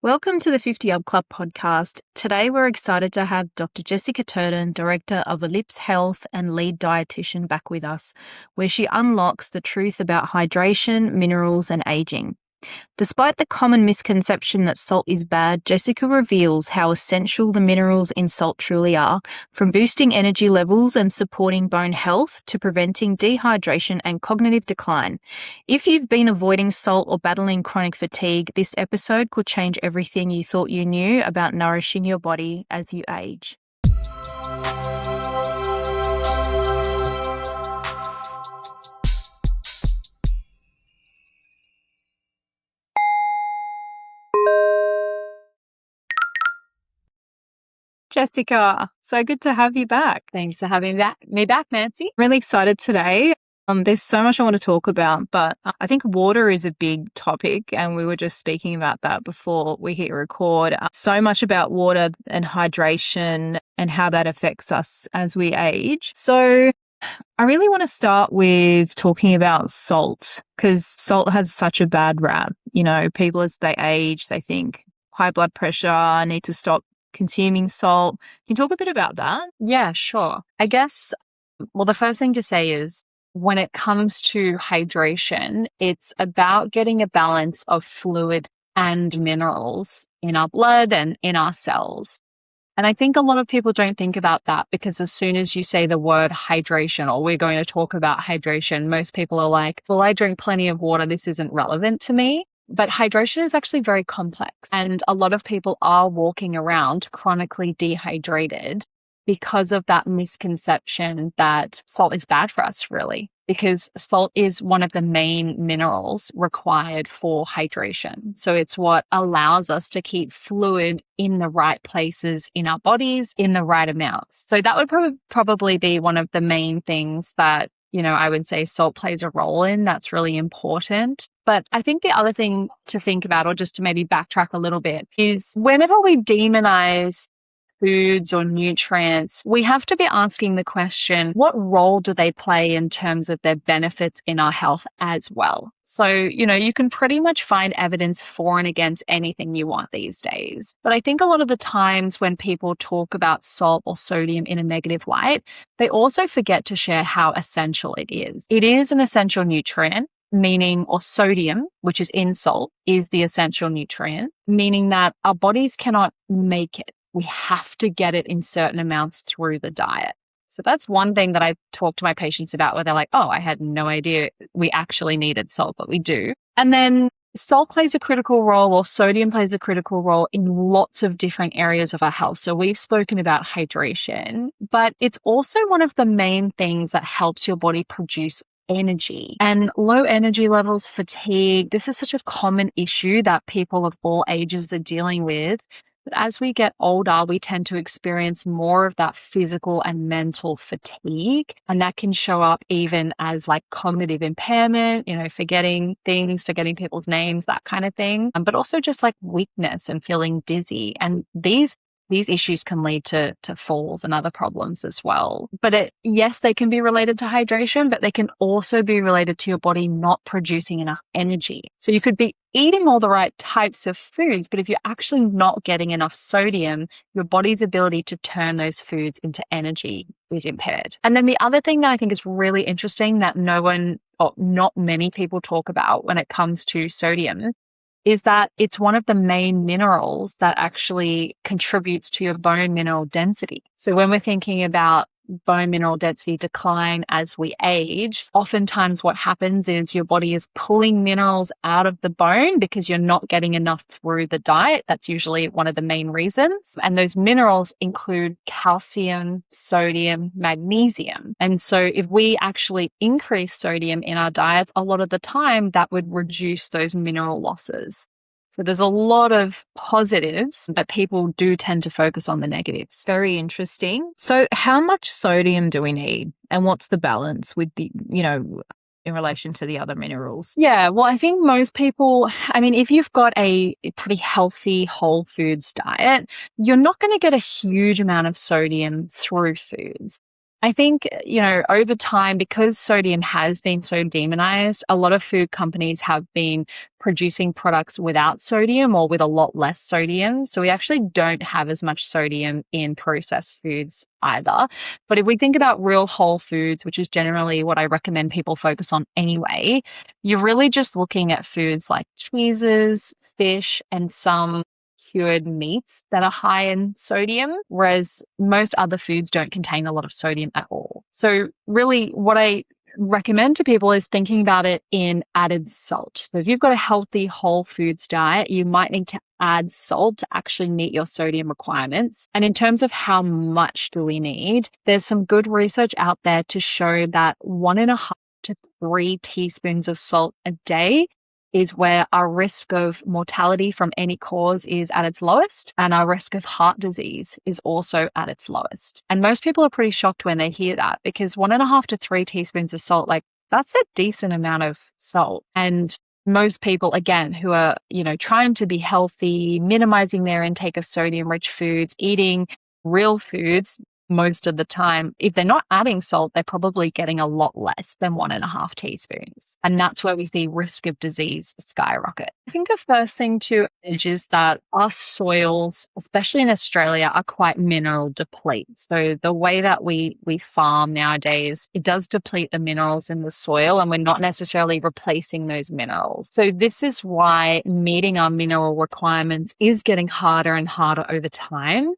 Welcome to the 50 Up Club podcast. Today we're excited to have Dr. Jessica Turton, Director of Ellipse Health and Lead Dietitian, back with us, where she unlocks the truth about hydration, minerals and aging. Despite the common misconception that salt is bad, Jessica reveals how essential the minerals in salt truly are, from boosting energy levels and supporting bone health to preventing dehydration and cognitive decline. If you've been avoiding salt or battling chronic fatigue, this episode could change everything you thought you knew about nourishing your body as you age. Jessica, so good to have you back. Thanks for having me back, Nancy. Really excited today. There's so much I want to talk about, but I think water is a big topic, and we were just speaking about that before we hit record. So much about water and hydration and how that affects us as we age. So I really want to start with talking about salt, because salt has such a bad rap. You know, people as they age, they think high blood pressure, need to stop consuming salt. Can you talk a bit about that? Yeah, sure. I guess, the first thing to say is when it comes to hydration, it's about getting a balance of fluid and minerals in our blood and in our cells. And I think a lot of people don't think about that, because as soon as you say the word hydration, or we're going to talk about hydration, most people are like, well, I drink plenty of water. This isn't relevant to me. But hydration is actually very complex, and a lot of people are walking around chronically dehydrated because of that misconception that salt is bad for us, really, because salt is one of the main minerals required for hydration. So it's what allows us to keep fluid in the right places in our bodies in the right amounts. So that would probably be one of the main things that I would say salt plays a role in. That's really important. But I think the other thing to think about, or just to maybe backtrack a little bit, is whenever we demonize foods or nutrients, we have to be asking the question, what role do they play in terms of their benefits in our health as well? So, you can pretty much find evidence for and against anything you want these days. But I think a lot of the times when people talk about salt or sodium in a negative light, they also forget to share how essential it is. It is an essential nutrient, meaning, or sodium, which is in salt, is the essential nutrient, meaning that our bodies cannot make it. We have to get it in certain amounts through the diet. So that's one thing that I talk to my patients about, where they're like, oh, I had no idea we actually needed salt, but we do. And then salt plays a critical role, or sodium plays a critical role in lots of different areas of our health. So we've spoken about hydration, but it's also one of the main things that helps your body produce energy. And low energy levels, fatigue, this is such a common issue that people of all ages are dealing with. But as we get older, we tend to experience more of that physical and mental fatigue. And that can show up even as like cognitive impairment, forgetting things, forgetting people's names, that kind of thing. But also just like weakness and feeling dizzy. And these issues can lead to falls and other problems as well. But yes, they can be related to hydration, but they can also be related to your body not producing enough energy. So you could be eating all the right types of foods, but if you're actually not getting enough sodium, your body's ability to turn those foods into energy is impaired. And then the other thing that I think is really interesting that not many people talk about when it comes to sodium is that it's one of the main minerals that actually contributes to your bone mineral density. So when we're thinking about bone mineral density decline as we age, oftentimes what happens is your body is pulling minerals out of the bone because you're not getting enough through the diet. That's usually one of the main reasons. And those minerals include calcium, sodium, magnesium. And so if we actually increase sodium in our diets, a lot of the time that would reduce those mineral losses. So there's a lot of positives, but people do tend to focus on the negatives. Very interesting. So how much sodium do we need, and what's the balance with the, in relation to the other minerals? Yeah, well, I think most people, if you've got a pretty healthy whole foods diet, you're not going to get a huge amount of sodium through foods. I think, over time, because sodium has been so demonized, a lot of food companies have been producing products without sodium or with a lot less sodium. So we actually don't have as much sodium in processed foods either. But if we think about real whole foods, which is generally what I recommend people focus on anyway, you're really just looking at foods like cheeses, fish, and some cured meats that are high in sodium, whereas most other foods don't contain a lot of sodium at all. So really what I recommend to people is thinking about it in added salt. So if you've got a healthy whole foods diet, you might need to add salt to actually meet your sodium requirements. And in terms of how much do we need, there's some good research out there to show that 1.5 to 3 teaspoons of salt a day is where our risk of mortality from any cause is at its lowest, and our risk of heart disease is also at its lowest. And most people are pretty shocked when they hear that, because 1.5 to 3 teaspoons of salt, like that's a decent amount of salt. And most people, again, who are, trying to be healthy, minimizing their intake of sodium-rich foods, eating real foods, most of the time, if they're not adding salt, they're probably getting a lot less than 1.5 teaspoons. And that's where we see risk of disease skyrocket. I think the first thing to acknowledge is that our soils, especially in Australia, are quite mineral deplete. So the way that we farm nowadays, it does deplete the minerals in the soil, and we're not necessarily replacing those minerals. So this is why meeting our mineral requirements is getting harder and harder over time.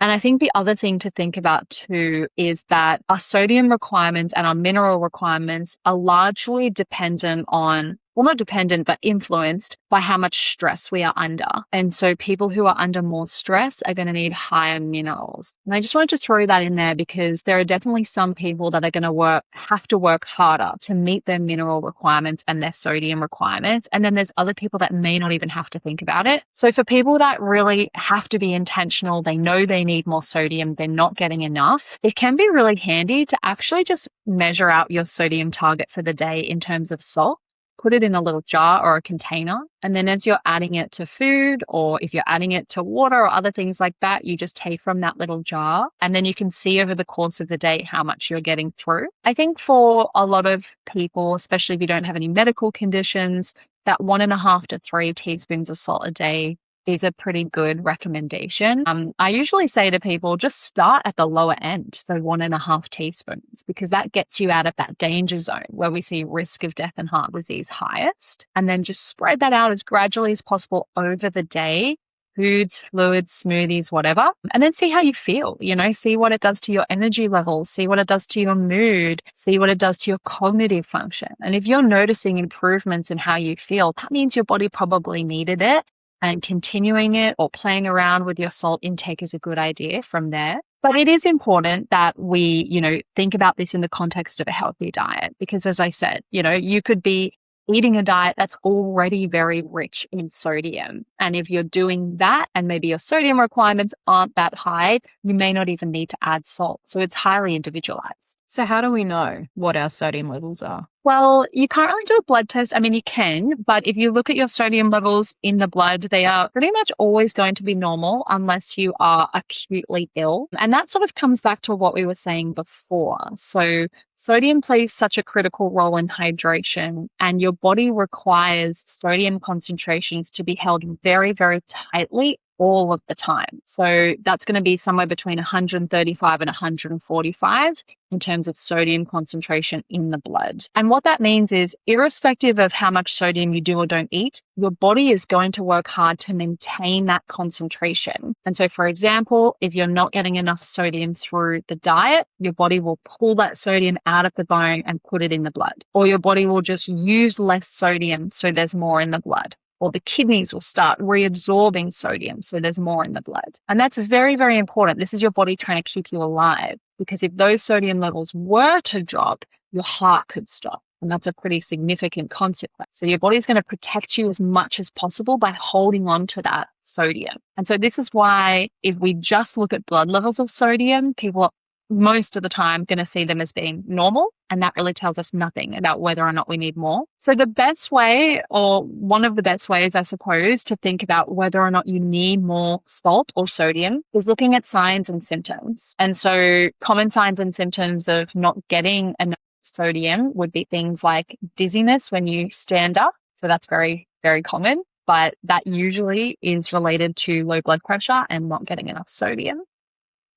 And I think the other thing to think about too is that our sodium requirements and our mineral requirements are largely dependent on, well, not dependent, but influenced by how much stress we are under. And so people who are under more stress are going to need higher minerals. And I just wanted to throw that in there because there are definitely some people that are going to have to work harder to meet their mineral requirements and their sodium requirements. And then there's other people that may not even have to think about it. So for people that really have to be intentional, they know they need more sodium, they're not getting enough, it can be really handy to actually just measure out your sodium target for the day in terms of salt. Put it in a little jar or a container. And then as you're adding it to food, or if you're adding it to water or other things like that, you just take from that little jar. And then you can see over the course of the day how much you're getting through. I think for a lot of people, especially if you don't have any medical conditions, that 1.5 to 3 teaspoons of salt a day is a pretty good recommendation. I usually say to people, just start at the lower end, so 1.5 teaspoons, because that gets you out of that danger zone where we see risk of death and heart disease highest. And then just spread that out as gradually as possible over the day, foods, fluids, smoothies, whatever, and then see how you feel, see what it does to your energy levels, see what it does to your mood, see what it does to your cognitive function. And if you're noticing improvements in how you feel, that means your body probably needed it. And continuing it or playing around with your salt intake is a good idea from there. But it is important that we, think about this in the context of a healthy diet, because as I said, you could be eating a diet that's already very rich in sodium. And if you're doing that and maybe your sodium requirements aren't that high, you may not even need to add salt. So it's highly individualized. So how do we know what our sodium levels are? Well, you can't really do a blood test. I mean, you can, but if you look at your sodium levels in the blood, they are pretty much always going to be normal unless you are acutely ill. And that sort of comes back to what we were saying before. So sodium plays such a critical role in hydration, and your body requires sodium concentrations to be held very, very tightly all of the time. So that's going to be somewhere between 135 and 145 in terms of sodium concentration in the blood. And what that means is, irrespective of how much sodium you do or don't eat, your body is going to work hard to maintain that concentration. And so, for example, if you're not getting enough sodium through the diet, your body will pull that sodium out of the bone and put it in the blood. Or your body will just use less sodium so there's more in the blood. Or the kidneys will start reabsorbing sodium, so there's more in the blood. And that's very, very important. This is your body trying to keep you alive, because if those sodium levels were to drop, your heart could stop. And that's a pretty significant consequence. So your body's going to protect you as much as possible by holding on to that sodium. And so this is why if we just look at blood levels of sodium, people are most of the time going to see them as being normal. And that really tells us nothing about whether or not we need more. So the best way, or one of the best ways, I suppose, to think about whether or not you need more salt or sodium is looking at signs and symptoms. And so common signs and symptoms of not getting enough sodium would be things like dizziness when you stand up. So that's very, very common, but that usually is related to low blood pressure and not getting enough sodium.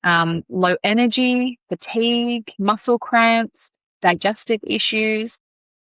Low energy, fatigue, muscle cramps, digestive issues,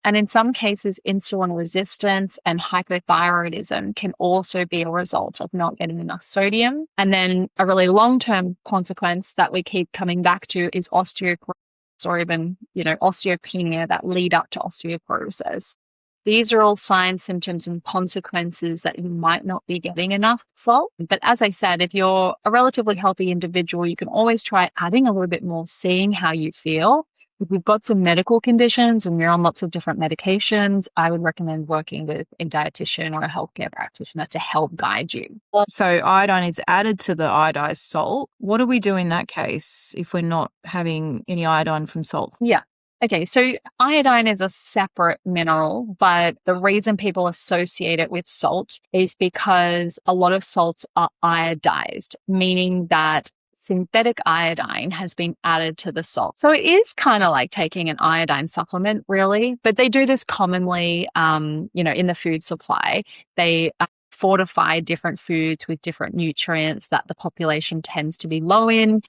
and in some cases, insulin resistance and hypothyroidism can also be a result of not getting enough sodium. And then a really long-term consequence that we keep coming back to is osteoporosis or even, osteopenia that lead up to osteoporosis. These are all signs, symptoms, and consequences that you might not be getting enough salt. But as I said, if you're a relatively healthy individual, you can always try adding a little bit more, seeing how you feel. If you've got some medical conditions and you're on lots of different medications, I would recommend working with a dietitian or a healthcare practitioner to help guide you. So iodine is added to the iodized salt. What do we do in that case if we're not having any iodine from salt? Yeah. Okay, so iodine is a separate mineral, but the reason people associate it with salt is because a lot of salts are iodized, meaning that synthetic iodine has been added to the salt. So it is kind of like taking an iodine supplement, really, but they do this commonly, in the food supply. They fortify different foods with different nutrients that the population tends to be low in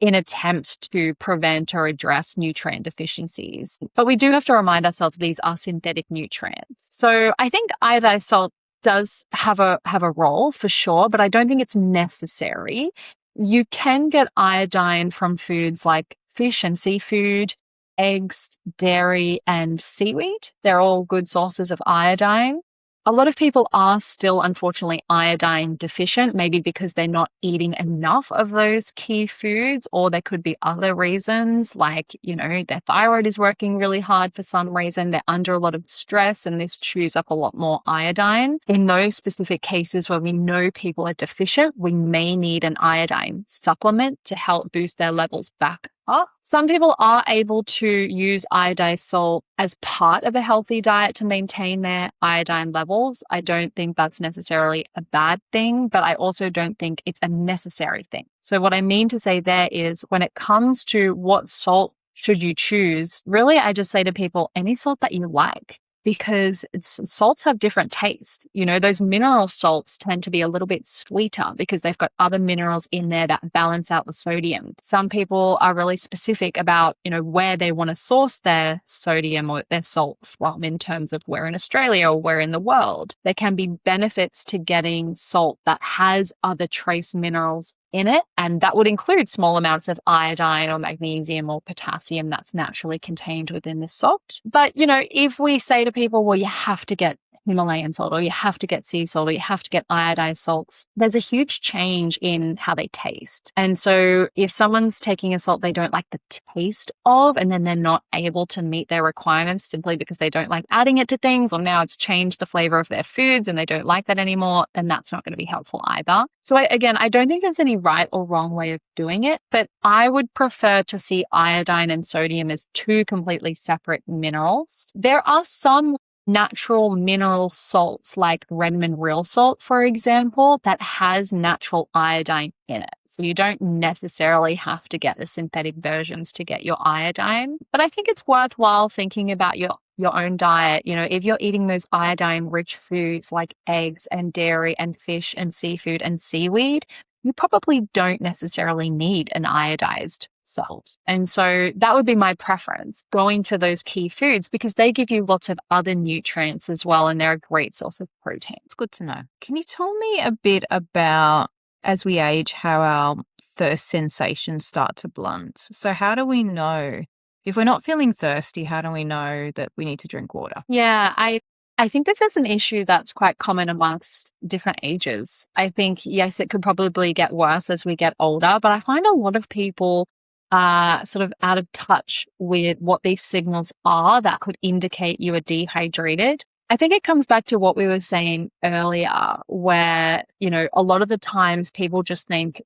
attempts to prevent or address nutrient deficiencies. But we do have to remind ourselves these are synthetic nutrients. So I think iodized salt does have a role for sure, but I don't think it's necessary. You can get iodine from foods like fish and seafood, eggs, dairy, and seaweed. They're all good sources of iodine. A lot of people are still, unfortunately, iodine deficient, maybe because they're not eating enough of those key foods, or there could be other reasons like, their thyroid is working really hard for some reason. They're under a lot of stress and this chews up a lot more iodine. In those specific cases where we know people are deficient, we may need an iodine supplement to help boost their levels back up. Some people are able to use iodized salt as part of a healthy diet to maintain their iodine levels. I don't think that's necessarily a bad thing, but I also don't think it's a necessary thing. So what I mean to say there is when it comes to what salt should you choose, really, I just say to people, any salt that you like. Because salts have different tastes. Those mineral salts tend to be a little bit sweeter because they've got other minerals in there that balance out the sodium. Some people are really specific about, where they want to source their sodium or their salt from in terms of where in Australia or where in the world. There can be benefits to getting salt that has other trace minerals in it, and that would include small amounts of iodine or magnesium or potassium that's naturally contained within the salt. But, if we say to people, well, you have to get Himalayan salt or you have to get sea salt or you have to get iodized salts, there's a huge change in how they taste. And so if someone's taking a salt they don't like the taste of, and then they're not able to meet their requirements simply because they don't like adding it to things, or now it's changed the flavor of their foods and they don't like that anymore, then that's not going to be helpful either. So I don't think there's any right or wrong way of doing it, but I would prefer to see iodine and sodium as two completely separate minerals. There are some natural mineral salts like Redmond real salt, for example, that has natural iodine in it. So you don't necessarily have to get the synthetic versions to get your iodine. But I think it's worthwhile thinking about your own diet. If you're eating those iodine-rich foods like eggs and dairy and fish and seafood and seaweed, you probably don't necessarily need an iodized salt. And so that would be my preference, going for those key foods because they give you lots of other nutrients as well, and they're a great source of protein. It's good to know. Can you tell me a bit about, as we age, how our thirst sensations start to blunt? So how do we know, if we're not feeling thirsty, how do we know that we need to drink water? Yeah, I think this is an issue that's quite common amongst different ages. I think, yes, it could probably get worse as we get older, but I find a lot of people are sort of out of touch with what these signals are that could indicate you are dehydrated. I think it comes back to what we were saying earlier, where, a lot of the times people just think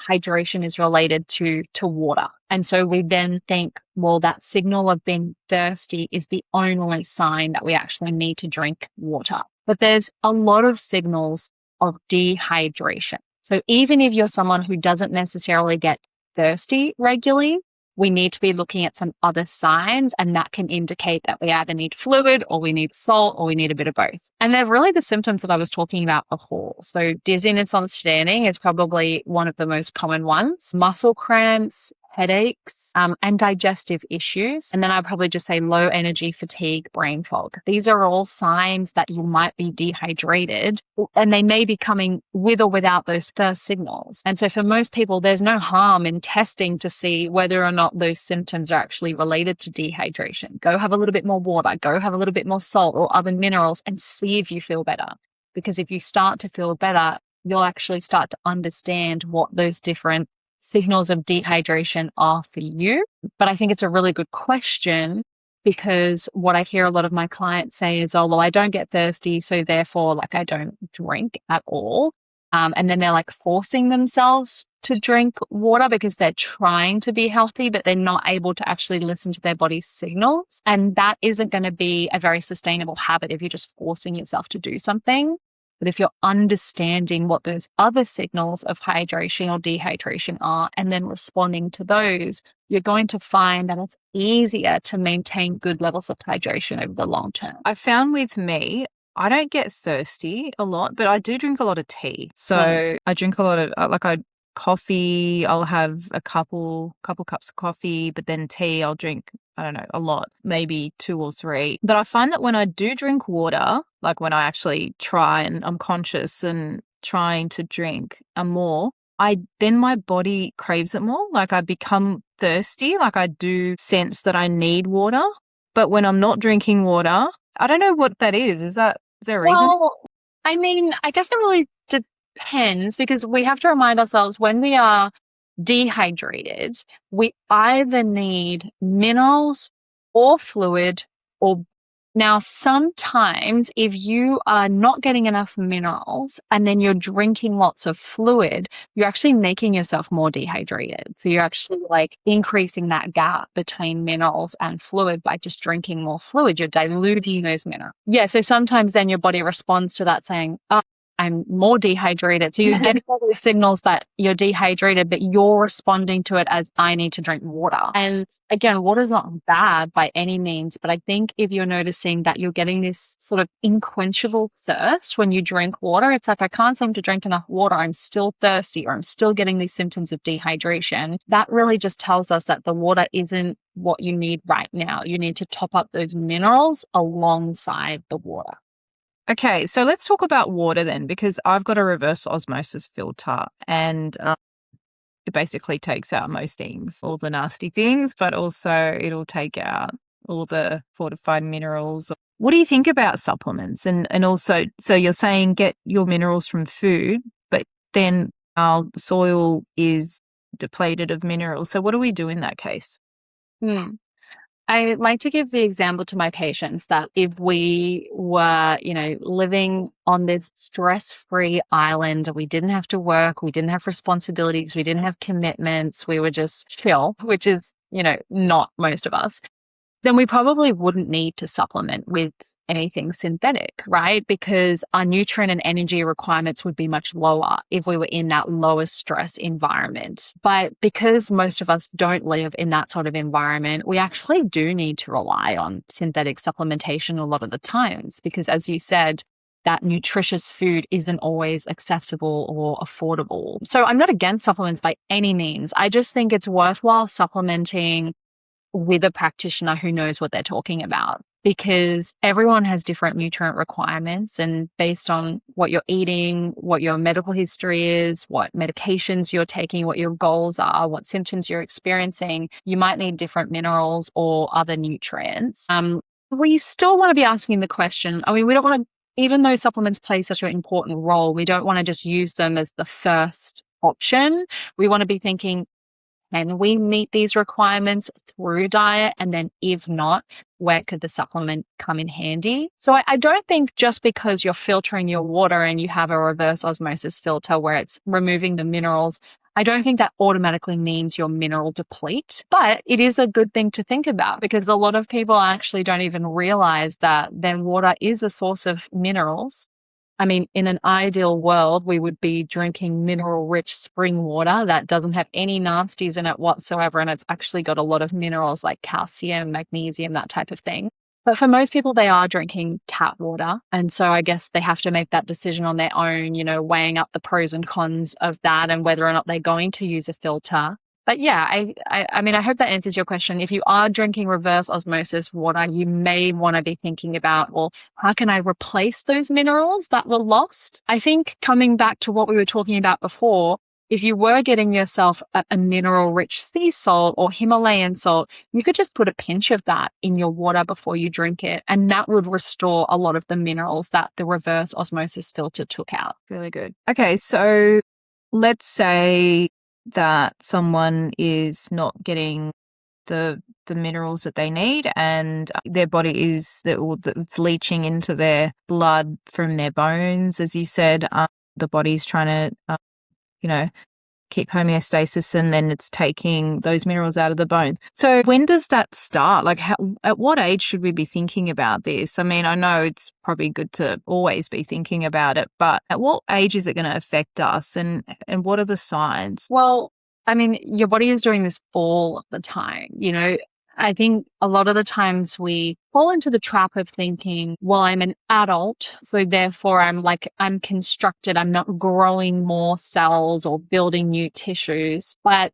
hydration is related to water. And so we then think, well, that signal of being thirsty is the only sign that we actually need to drink water. But there's a lot of signals of dehydration. So even if you're someone who doesn't necessarily get thirsty regularly, we need to be looking at some other signs, and that can indicate that we either need fluid or we need salt or we need a bit of both. And they're really the symptoms that I was talking about before. So dizziness on standing is probably one of the most common ones. Muscle cramps, headaches, and digestive issues. And then I'd probably just say low energy, fatigue, brain fog. These are all signs that you might be dehydrated, and they may be coming with or without those thirst signals. And so for most people, there's no harm in testing to see whether or not those symptoms are actually related to dehydration. Go have a little bit more water, go have a little bit more salt or other minerals, and see if you feel better. Because if you start to feel better, you'll actually start to understand what those different signals of dehydration are for you. But I think it's a really good question, because what I hear a lot of my clients say is, oh, well, I don't get thirsty, so therefore, like, I don't drink at all. And then they're like forcing themselves to drink water because they're trying to be healthy, but they're not able to actually listen to their body's signals. And that isn't going to be a very sustainable habit if you're just forcing yourself to do something. But if you're understanding what those other signals of hydration or dehydration are and then responding to those, you're going to find that it's easier to maintain good levels of hydration over the long term. I found with me, I don't get thirsty a lot, but I do drink a lot of tea. So I drink a lot of coffee. I'll have a couple cups of coffee, but then tea, I'll drink, I don't know, a lot, maybe 2 or 3. But I find that when I do drink water, like when I actually try and I'm conscious and trying to drink more, then my body craves it more. Like I become thirsty. Like I do sense that I need water. But when I'm not drinking water, I don't know what that is. Is there a reason? Well, I mean, I guess it really depends, because we have to remind ourselves when we are dehydrated, we either need minerals or fluid or now, sometimes if you are not getting enough minerals and then you're drinking lots of fluid, you're actually making yourself more dehydrated. So you're actually like increasing that gap between minerals and fluid by just drinking more fluid. You're diluting those minerals. Yeah. So sometimes then your body responds to that saying, oh, I'm more dehydrated. So you're getting all these signals that you're dehydrated, but you're responding to it as I need to drink water. And again, water is not bad by any means, but I think if you're noticing that you're getting this sort of unquenchable thirst when you drink water, it's like, I can't seem to drink enough water. I'm still thirsty, or I'm still getting these symptoms of dehydration. That really just tells us that the water isn't what you need right now. You need to top up those minerals alongside the water. Okay, so let's talk about water then, because I've got a reverse osmosis filter, and it basically takes out most things, all the nasty things, but also it'll take out all the fortified minerals. What do you think about supplements? And also, so you're saying get your minerals from food, but then our soil is depleted of minerals. So what do we do in that case? I like to give the example to my patients that if we were, living on this stress-free island, we didn't have to work, we didn't have responsibilities, we didn't have commitments, we were just chill, which is, not most of us, then we probably wouldn't need to supplement with anything synthetic, right? Because our nutrient and energy requirements would be much lower if we were in that lower stress environment. But because most of us don't live in that sort of environment, we actually do need to rely on synthetic supplementation a lot of the times, because as you said, that nutritious food isn't always accessible or affordable. So I'm not against supplements by any means. I just think it's worthwhile supplementing with a practitioner who knows what they're talking about, because everyone has different nutrient requirements, and based on what you're eating, what your medical history is, what medications you're taking, what your goals are, what symptoms you're experiencing, you might need different minerals or other nutrients. We still want to be asking the question, we don't want to, even though supplements play such an important role, we don't want to just use them as the first option. We want to be thinking, can we meet these requirements through diet? And then if not, where could the supplement come in handy? So I don't think just because you're filtering your water and you have a reverse osmosis filter where it's removing the minerals, I don't think that automatically means you're mineral deplete. But it is a good thing to think about, because a lot of people actually don't even realize that their water is a source of minerals. I mean, in an ideal world, we would be drinking mineral-rich spring water that doesn't have any nasties in it whatsoever, and it's actually got a lot of minerals like calcium, magnesium, that type of thing. But for most people, they are drinking tap water. And so I guess they have to make that decision on their own, weighing up the pros and cons of that and whether or not they're going to use a filter. But yeah, I mean, I hope that answers your question. If you are drinking reverse osmosis water, you may want to be thinking about, well, how can I replace those minerals that were lost? I think coming back to what we were talking about before, if you were getting yourself a mineral-rich sea salt or Himalayan salt, you could just put a pinch of that in your water before you drink it, and that would restore a lot of the minerals that the reverse osmosis filter took out. Really good. Okay, so let's say that someone is not getting the minerals that they need, and their body it's leaching into their blood from their bones, as you said. The body's trying to keep homeostasis, and then it's taking those minerals out of the bones. So when does that start? Like, at what age should we be thinking about this? I mean, I know it's probably good to always be thinking about it, but at what age is it going to affect us, and what are the signs? Well, I mean, your body is doing this all the time. I think a lot of the times we fall into the trap of thinking, well, I'm an adult, so therefore I'm constructed, I'm not growing more cells or building new tissues. But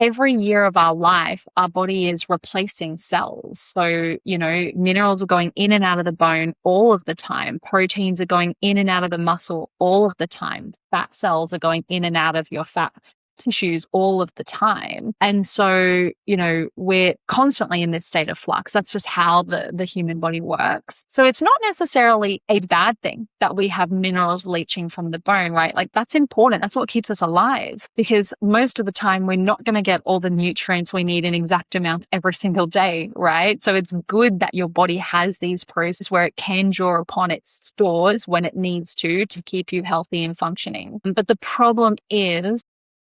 every year of our life, our body is replacing cells. So, minerals are going in and out of the bone all of the time. Proteins are going in and out of the muscle all of the time. Fat cells are going in and out of your fat tissues all of the time. And so, we're constantly in this state of flux. That's just how the human body works. So it's not necessarily a bad thing that we have minerals leaching from the bone, right? Like, that's important. That's what keeps us alive, because most of the time we're not going to get all the nutrients we need in exact amounts every single day, right? So it's good that your body has these processes where it can draw upon its stores when it needs to keep you healthy and functioning. But the problem is,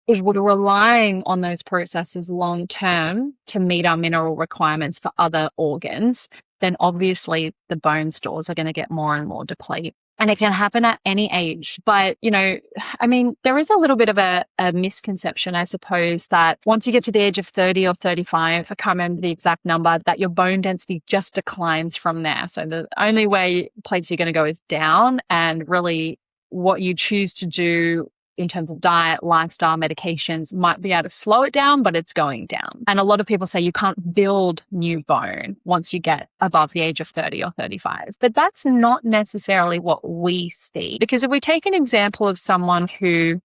if we're relying on those processes long term to meet our mineral requirements for other organs, then obviously the bone stores are going to get more and more depleted. And it can happen at any age. But, I mean, there is a little bit of a misconception, I suppose, that once you get to the age of 30 or 35, I can't remember the exact number, that your bone density just declines from there. So the only place you're going to go is down, and really what you choose to do in terms of diet, lifestyle, medications might be able to slow it down, but it's going down. And a lot of people say you can't build new bone once you get above the age of 30 or 35. But that's not necessarily what we see. Because if we take an example of someone who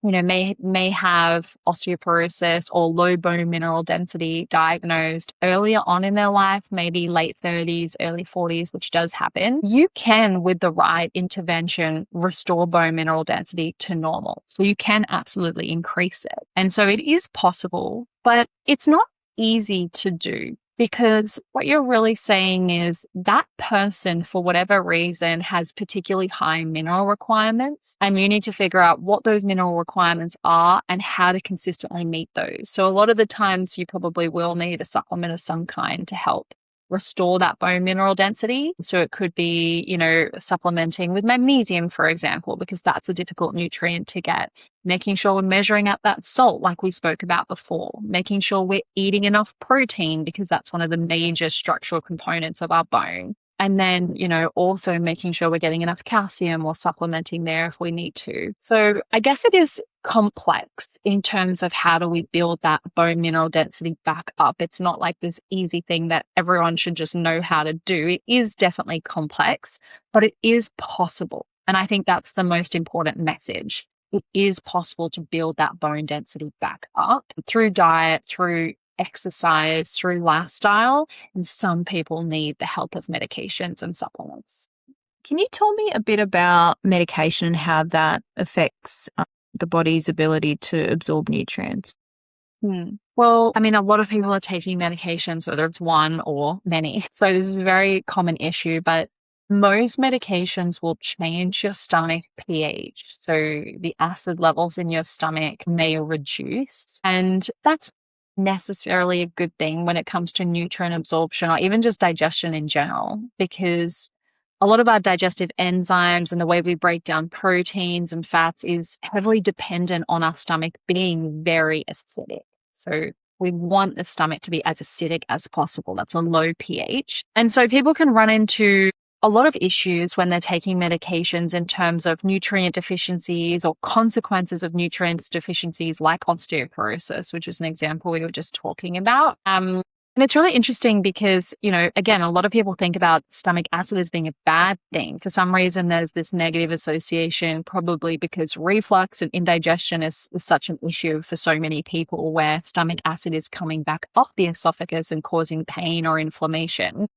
may have osteoporosis or low bone mineral density diagnosed earlier on in their life, maybe late 30s, early 40s, which does happen, you can, with the right intervention, restore bone mineral density to normal. So you can absolutely increase it. And so it is possible, but it's not easy to do. Because what you're really saying is that person, for whatever reason, has particularly high mineral requirements, and you need to figure out what those mineral requirements are and how to consistently meet those. So a lot of the times you probably will need a supplement of some kind to help restore that bone mineral density. So it could be, supplementing with magnesium, for example, because that's a difficult nutrient to get. Making sure we're measuring out that salt like we spoke about before. Making sure we're eating enough protein, because that's one of the major structural components of our bone. And then, also making sure we're getting enough calcium or supplementing there if we need to. So I guess it is complex in terms of how do we build that bone mineral density back up. It's not like this easy thing that everyone should just know how to do. It is definitely complex, but it is possible. And I think that's the most important message. It is possible to build that bone density back up through diet, through exercise, through lifestyle, and some people need the help of medications and supplements. Can you tell me a bit about medication and how that affects the body's ability to absorb nutrients? Well, I mean, a lot of people are taking medications, whether it's one or many. So this is a very common issue, but most medications will change your stomach pH. So the acid levels in your stomach may reduce, and that's necessarily a good thing when it comes to nutrient absorption or even just digestion in general, because a lot of our digestive enzymes and the way we break down proteins and fats is heavily dependent on our stomach being very acidic. So we want the stomach to be as acidic as possible. That's a low pH. And so people can run into a lot of issues when they're taking medications in terms of nutrient deficiencies or consequences of nutrient deficiencies like osteoporosis, which is an example we were just talking about. And it's really interesting because, again, a lot of people think about stomach acid as being a bad thing. For some reason, there's this negative association, probably because reflux and indigestion is such an issue for so many people, where stomach acid is coming back up the esophagus and causing pain or inflammation.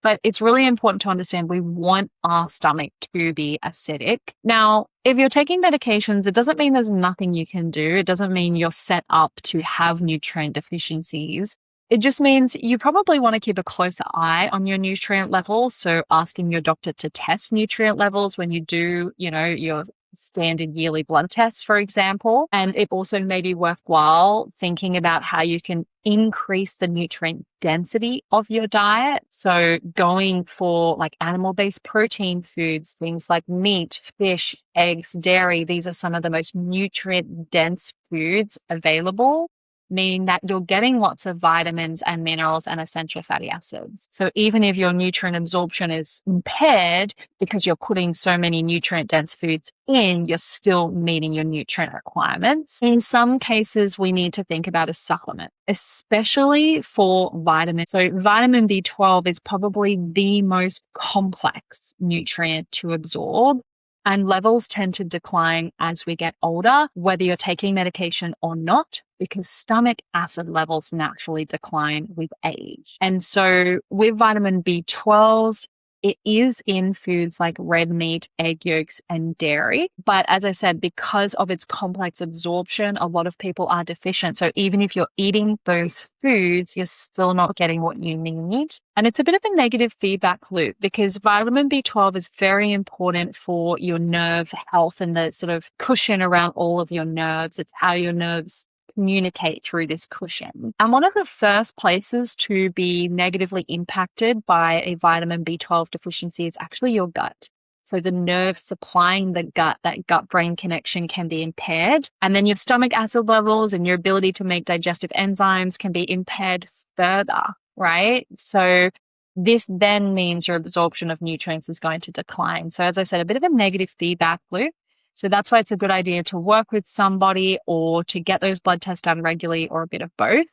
But it's really important to understand we want our stomach to be acidic. Now, if you're taking medications, it doesn't mean there's nothing you can do. It doesn't mean you're set up to have nutrient deficiencies. It just means you probably want to keep a closer eye on your nutrient levels. So asking your doctor to test nutrient levels when you do, your standard yearly blood tests, for example. And it also may be worthwhile thinking about how you can increase the nutrient density of your diet. So going for like animal-based protein foods, things like meat, fish, eggs, dairy, these are some of the most nutrient-dense foods available, meaning that you're getting lots of vitamins and minerals and essential fatty acids. So even if your nutrient absorption is impaired because you're putting so many nutrient-dense foods in, you're still meeting your nutrient requirements. In some cases, we need to think about a supplement, especially for vitamins. So vitamin B12 is probably the most complex nutrient to absorb. And levels tend to decline as we get older, whether you're taking medication or not, because stomach acid levels naturally decline with age. And so with vitamin B12, it is in foods like red meat, egg yolks, and dairy. But as I said, because of its complex absorption, a lot of people are deficient. So even if you're eating those foods, you're still not getting what you need. And it's a bit of a negative feedback loop because vitamin B12 is very important for your nerve health and the sort of cushion around all of your nerves. It's how your nerves communicate through this cushion. And one of the first places to be negatively impacted by a vitamin B12 deficiency is actually your gut. So the nerve supplying the gut, that gut-brain connection can be impaired. And then your stomach acid levels and your ability to make digestive enzymes can be impaired further, right? So this then means your absorption of nutrients is going to decline. So as I said, a bit of a negative feedback loop. So that's why it's a good idea to work with somebody or to get those blood tests done regularly or a bit of both.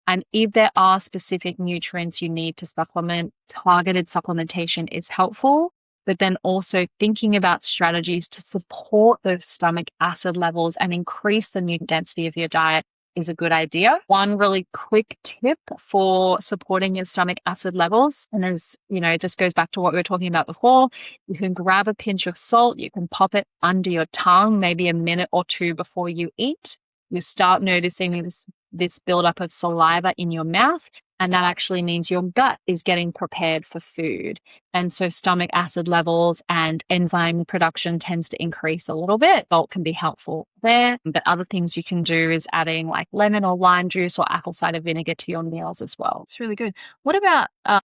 And if there are specific nutrients you need to supplement, targeted supplementation is helpful. But then also thinking about strategies to support those stomach acid levels and increase the nutrient density of your diet is a good idea. One really quick tip for supporting your stomach acid levels, and as it just goes back to what we were talking about before, you can grab a pinch of salt, you can pop it under your tongue, maybe a minute or two before you eat. You start noticing this buildup of saliva in your mouth, and that actually means your gut is getting prepared for food. And so stomach acid levels and enzyme production tends to increase a little bit. Salt can be helpful there. But other things you can do is adding like lemon or lime juice or apple cider vinegar to your meals as well. It's really good. What about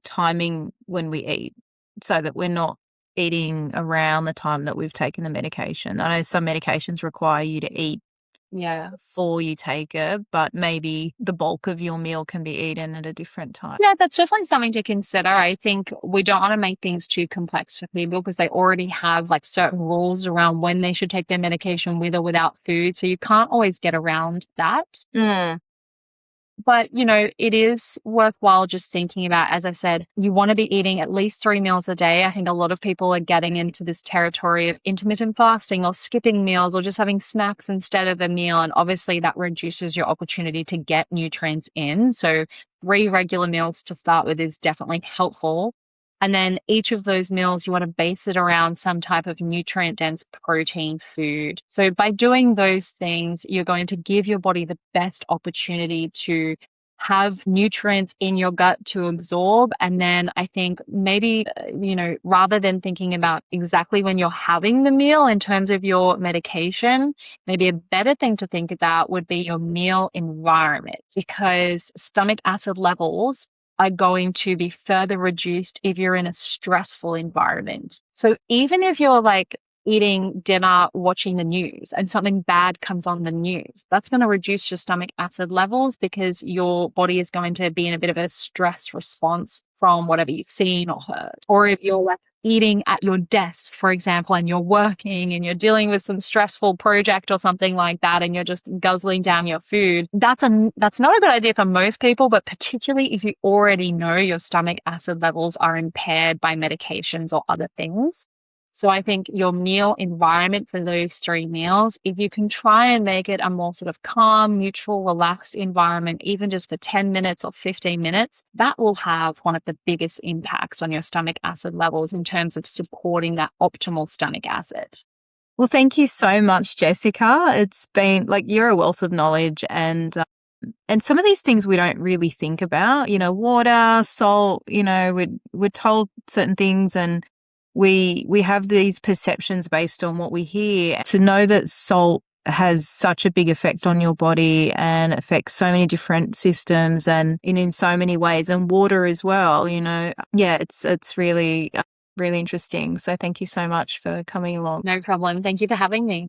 timing when we eat so that we're not eating around the time that we've taken the medication? I know some medications require you to eat before you take it, but maybe the bulk of your meal can be eaten at a different time. Yeah, that's definitely something to consider. I think we don't want to make things too complex for people because they already have like certain rules around when they should take their medication with or without food. So you can't always get around that. But, it is worthwhile just thinking about, as I said, you want to be eating at least 3 meals a day. I think a lot of people are getting into this territory of intermittent fasting or skipping meals or just having snacks instead of a meal. And obviously that reduces your opportunity to get nutrients in. So 3 regular meals to start with is definitely helpful. And then each of those meals, you want to base it around some type of nutrient-dense protein food. So by doing those things, you're going to give your body the best opportunity to have nutrients in your gut to absorb. And then I think maybe, rather than thinking about exactly when you're having the meal in terms of your medication, maybe a better thing to think about would be your meal environment, because stomach acid levels are going to be further reduced if you're in a stressful environment. So even if you're like eating dinner, watching the news, and something bad comes on the news, that's going to reduce your stomach acid levels because your body is going to be in a bit of a stress response from whatever you've seen or heard. Or if you're like eating at your desk, for example, and you're working and you're dealing with some stressful project or something like that, and you're just guzzling down your food, that's not a good idea for most people, but particularly if you already know your stomach acid levels are impaired by medications or other things. So I think your meal environment for those 3 meals, if you can try and make it a more sort of calm, neutral, relaxed environment, even just for 10 minutes or 15 minutes, that will have one of the biggest impacts on your stomach acid levels in terms of supporting that optimal stomach acid. Well, thank you so much, Jessica. It's been like you're a wealth of knowledge, and some of these things we don't really think about, water, salt, we're told certain things, and we have these perceptions based on what we hear. To know that salt has such a big effect on your body and affects so many different systems and in so many ways, and water as well, it's really, really interesting. So thank you so much for coming along. No problem. Thank you for having me.